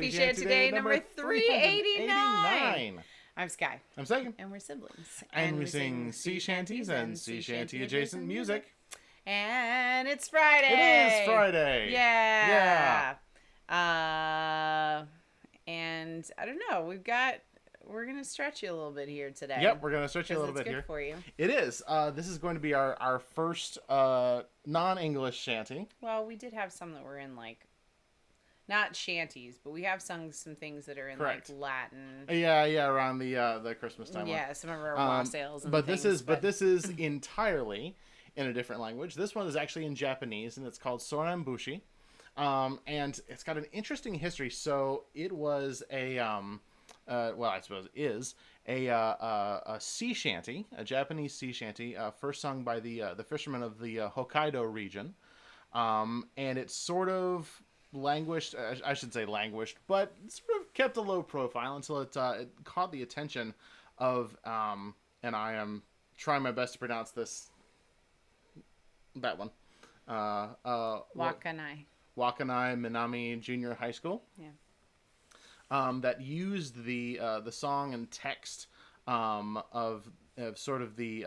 Happy Shanty-Day number 389. I'm Sky. I'm Sagan. And we're siblings. And we sing sea shanties and sea shanty adjacent music. And it's Friday. It is Friday. Yeah. And I don't know, we're going to stretch you a little bit here today. Yep, we're going to stretch you a little bit good here. For you. It is. This is going to be our first non-English shanty. Well, we did have some that were in not shanties, but we have sung some things that are in Correct. Latin. Yeah, around the Christmas time. Yeah, some of our wassails and but things. This is entirely in a different language. This one is actually in Japanese, and it's called Soran Bushi. And it's got an interesting history. So it was I suppose is a sea shanty, a Japanese sea shanty, first sung by the fishermen of the Hokkaido region. And it sort of languished, I should say languished, but sort of kept a low profile until it caught the attention of, and I am trying my best to pronounce that one. Wakanai Minami Junior High School. Yeah. That used the song and text of sort of the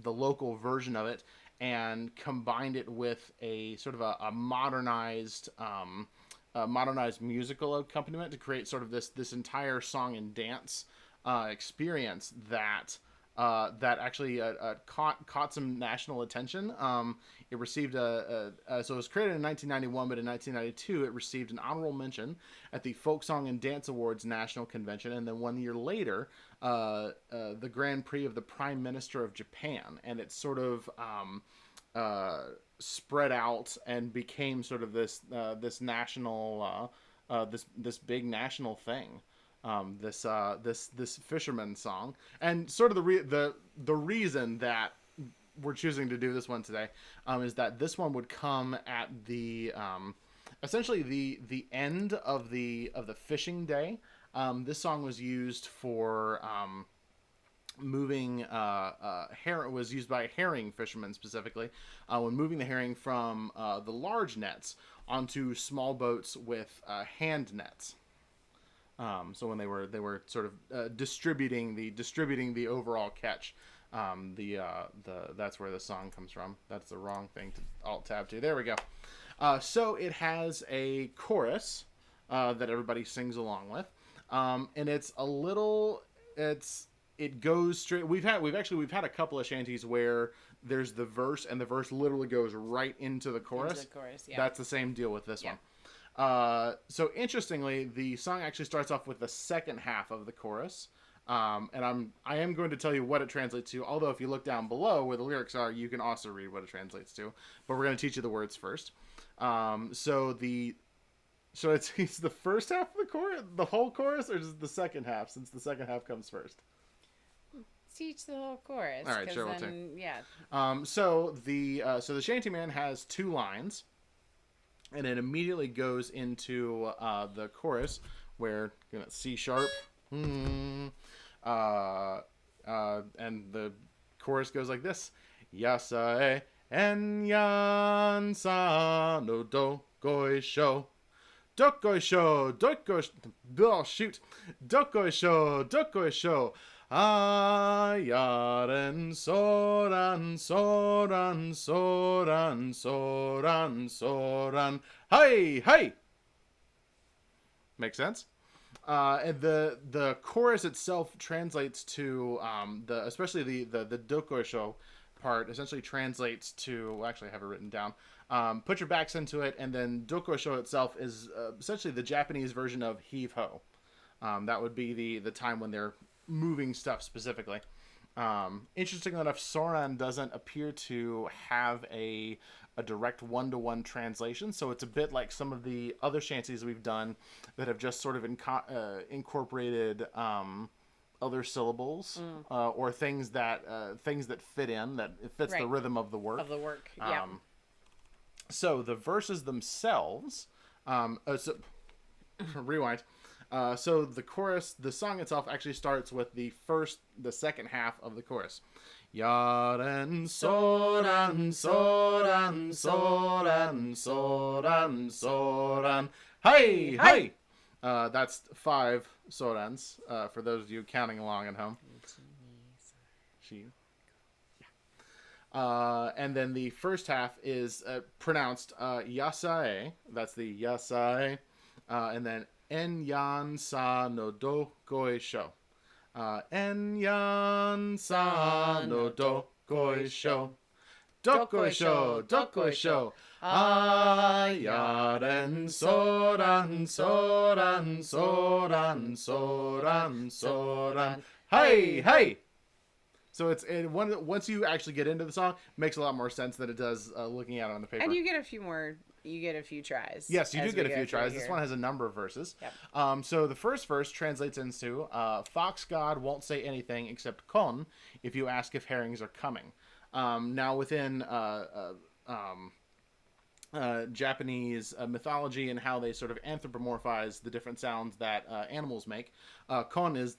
local version of it, and combined it with a sort of a modernized musical accompaniment to create sort of this entire song and dance experience that actually caught some national attention. It received so it was created in 1991, but in 1992 it received an honorable mention at the Folk Song and Dance Awards National Convention, and then 1 year later, the Grand Prix of the Prime Minister of Japan, and it sort of spread out and became sort of this national this big national thing. This fisherman song, and sort of the reason that we're choosing to do this one today is that this one would come at the essentially the end of the fishing day. This song was used for moving was used by herring fishermen specifically when moving the herring from the large nets onto small boats with hand nets. So when they were sort of distributing the overall catch, that's where the song comes from. That's the wrong thing to alt tab to. There we go. So it has a chorus that everybody sings along with, and it goes straight. We've had a couple of shanties where there's the verse, and the verse literally goes right into the chorus. Yeah. That's the same deal with this one. So interestingly, the song actually starts off with the second half of the chorus. And I am going to tell you what it translates to, although if you look down below where the lyrics are, you can also read what it translates to, but we're going to teach you the words first. So it's the first half of the chorus, the whole chorus, or just the second half, since the second half comes first? Teach the whole chorus. All right, sure, we'll take. Yeah. So the shantyman has two lines, and it immediately goes into the chorus where C sharp, and the chorus goes like this: Yasa en yansa no Dokkoisho. Dokkoisho, Dokkoisho. Yaren, Soran. Hey! Makes sense? And the chorus itself translates to especially the Dokkoisho part essentially translates to, actually I have it written down. Put your backs into it, and then Dokkoisho itself is essentially the Japanese version of heave ho. That would be the time when they're moving stuff specifically. Interestingly enough, Soran doesn't appear to have a direct one-to-one translation, so it's a bit like some of the other shanties we've done that have just sort of incorporated other syllables or things that fit in, that it fits the rhythm of the work. Yeah. So the verses themselves, rewind. So the chorus, the song itself actually starts with the second half of the chorus. Yaren, Soran. Hey! That's 5 sorans, for those of you counting along at home. She. And then the first half is pronounced Yasa. That's the Yasa. And then En sa no Dokkoisho. En sa no Dokkoisho. Dokkoisho, Dokkoisho. Yaren, Soran, Soran, Soran, Soran, Soran. Hey, hey! So once you actually get into the song, it makes a lot more sense than it does looking at it on the paper. And you get a few tries. Yes, you do get a few tries. This one has a number of verses. Yep. So the first verse translates into, Fox God won't say anything except kon if you ask if herrings are coming. Now within Japanese mythology and how they sort of anthropomorphize the different sounds that animals make, kon is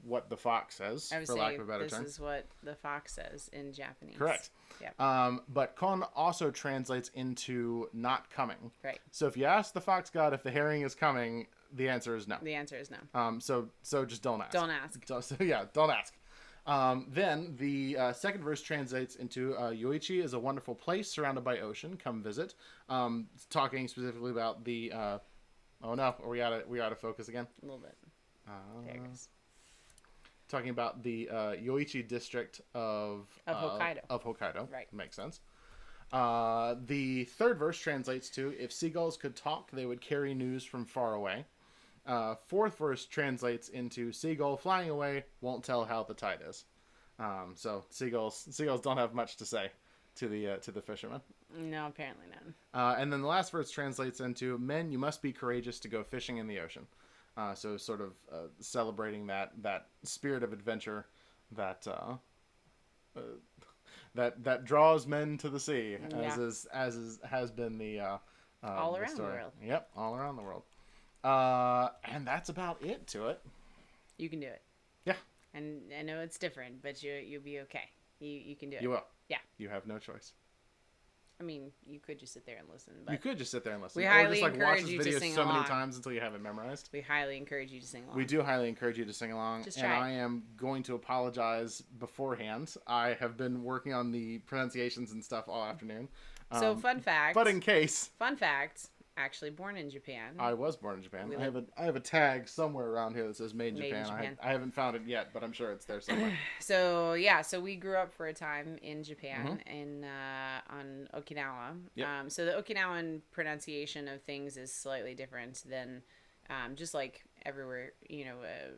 what the fox says, for lack of a better term. This is what the fox says in Japanese. Correct. Yeah. But kon also translates into not coming. Right. So if you ask the fox god if the herring is coming, the answer is no. The answer is no. So just don't ask. Don't ask. Don't ask. Then the second verse translates into Yoichi is a wonderful place surrounded by ocean. Come visit. Talking specifically about the. Oh no, we gotta focus again. A little bit. There it is. Talking about the Yoichi district of Hokkaido. Right. Makes sense. The third verse translates to, if seagulls could talk, they would carry news from far away. Fourth verse translates into, seagull flying away won't tell how the tide is. So seagulls don't have much to say to the fishermen. No, apparently none. And then the last verse translates into, men, you must be courageous to go fishing in the ocean. So sort of celebrating that spirit of adventure that that draws men to the sea, has been the all around the the world. Yep, all around the world. And that's about it to it. You can do it. Yeah. And I know it's different, but you'll be okay. You can do it. You will. Yeah. You have no choice. I mean, you could just sit there and listen. But you could just sit there and listen. We or highly just like watch encourage this you video to sing so along. many times until you have it memorized. We highly encourage you to sing along. We do highly encourage you to sing along. Just and try I am going to apologize beforehand. I have been working on the pronunciations and stuff all afternoon. So fun fact. But in case. Fun fact. Actually born in Japan. I was born in Japan. I have a tag somewhere around here that says Made in Japan. I haven't found it yet, but I'm sure it's there somewhere. So we grew up for a time in Japan on Okinawa. Yep. So the Okinawan pronunciation of things is slightly different than just like everywhere,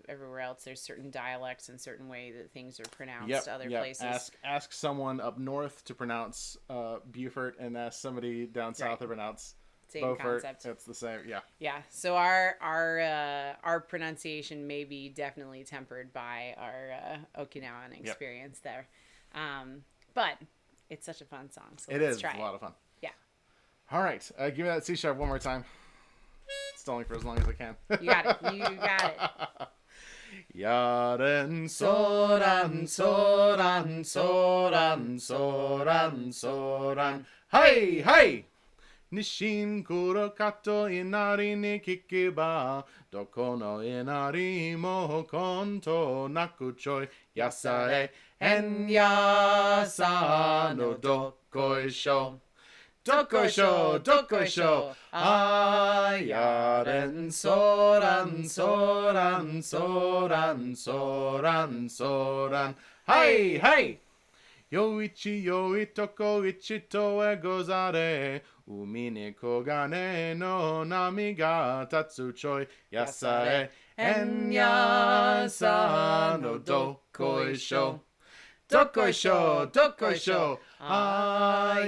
everywhere else. There's certain dialects and certain way that things are pronounced other places. Ask someone up north to pronounce Beaufort and ask somebody down south to pronounce same Beaufort. Concept. It's the same, yeah. Yeah. So our pronunciation may be definitely tempered by our Okinawan experience there, but it's such a fun song. So let's try it's a lot of fun. Yeah. All right, give me that C sharp one more time. Stalling for as long as I can. You got it. You got it. Yaren, Soran, Soran, Soran, Soran, Soran. Hey, hey! Nishin, kurukato, inarini, kikeba. Dokono, inarimo, konto, naku, choi, Yasa, en Yasa, no Dokkoisho. Dokkoisho, Dokkoisho. Yaren, Soran, Soran, Soran, Soran, Soran. Hey, hey! Yoichi, yoitoko, ichitowa, gozare. Umini, koganeno, namiga, tatsu, choi, Yasa, en Yasa, no Dokkoisho. Dokkoisho, Dokkoisho.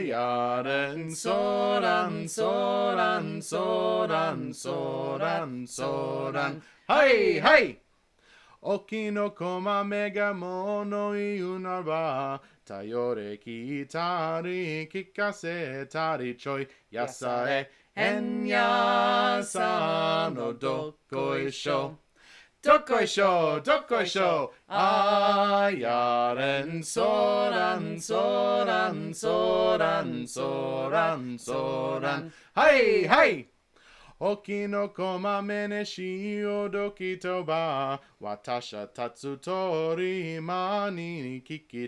Yaren, Soran, Soran, Soran, Soran, Soran. Hey, hey! Okino, kamomega, mono, iunraba. Tayori, kiitari, kikasetari, choi, Yasa, en Yasa, no Dokkoisho. Dokkoisho, Dokkoisho. Yaren, Soran, Soran, Soran, Soran, Soran. Hey, hey! Okino kamomeni shiodoki toeba. Watasha tatsu tori mani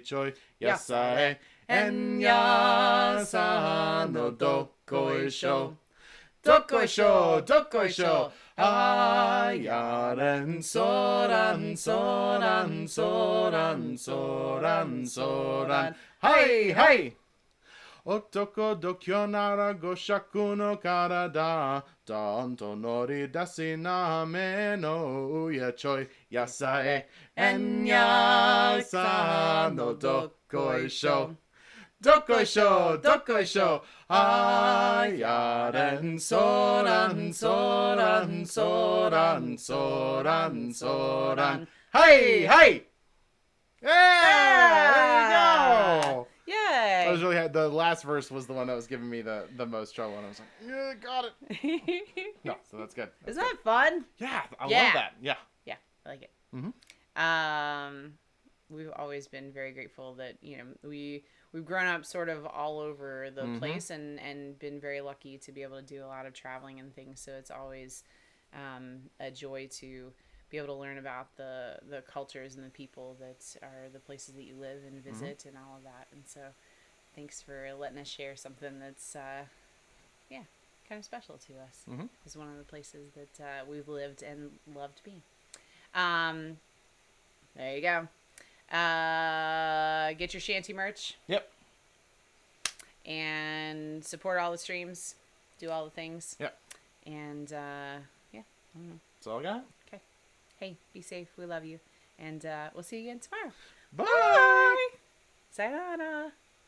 choi. Yasa and Yasa no Dokkoisho. Dokkoisho. Yaren Soran. Hey! Otoko dokyonara goshaku no karada. Danto nori dasi name no uya choi. Yasa and Yasa no Dokkoisho. Dokkoisho. Yaren Soran. Hey! Yeah! There you go! Yay! I was really the last verse was the one that was giving me the most trouble, and I was like, yeah, got it. No, so that's good. Isn't that fun? Yeah, I love that. Yeah, I like it. Mm-hmm. We've always been very grateful that we've grown up sort of all over the place and been very lucky to be able to do a lot of traveling and things. So it's always a joy to be able to learn about the cultures and the people that are the places that you live and visit and all of that. And so thanks for letting us share something that's kind of special to us. It's one of the places that we've lived and loved being. There you go. Get your shanty merch. Yep. And support all the streams. Do all the things. Yep. And That's all I got. Okay. Hey, be safe. We love you. And we'll see you again tomorrow. Bye. Sayonara.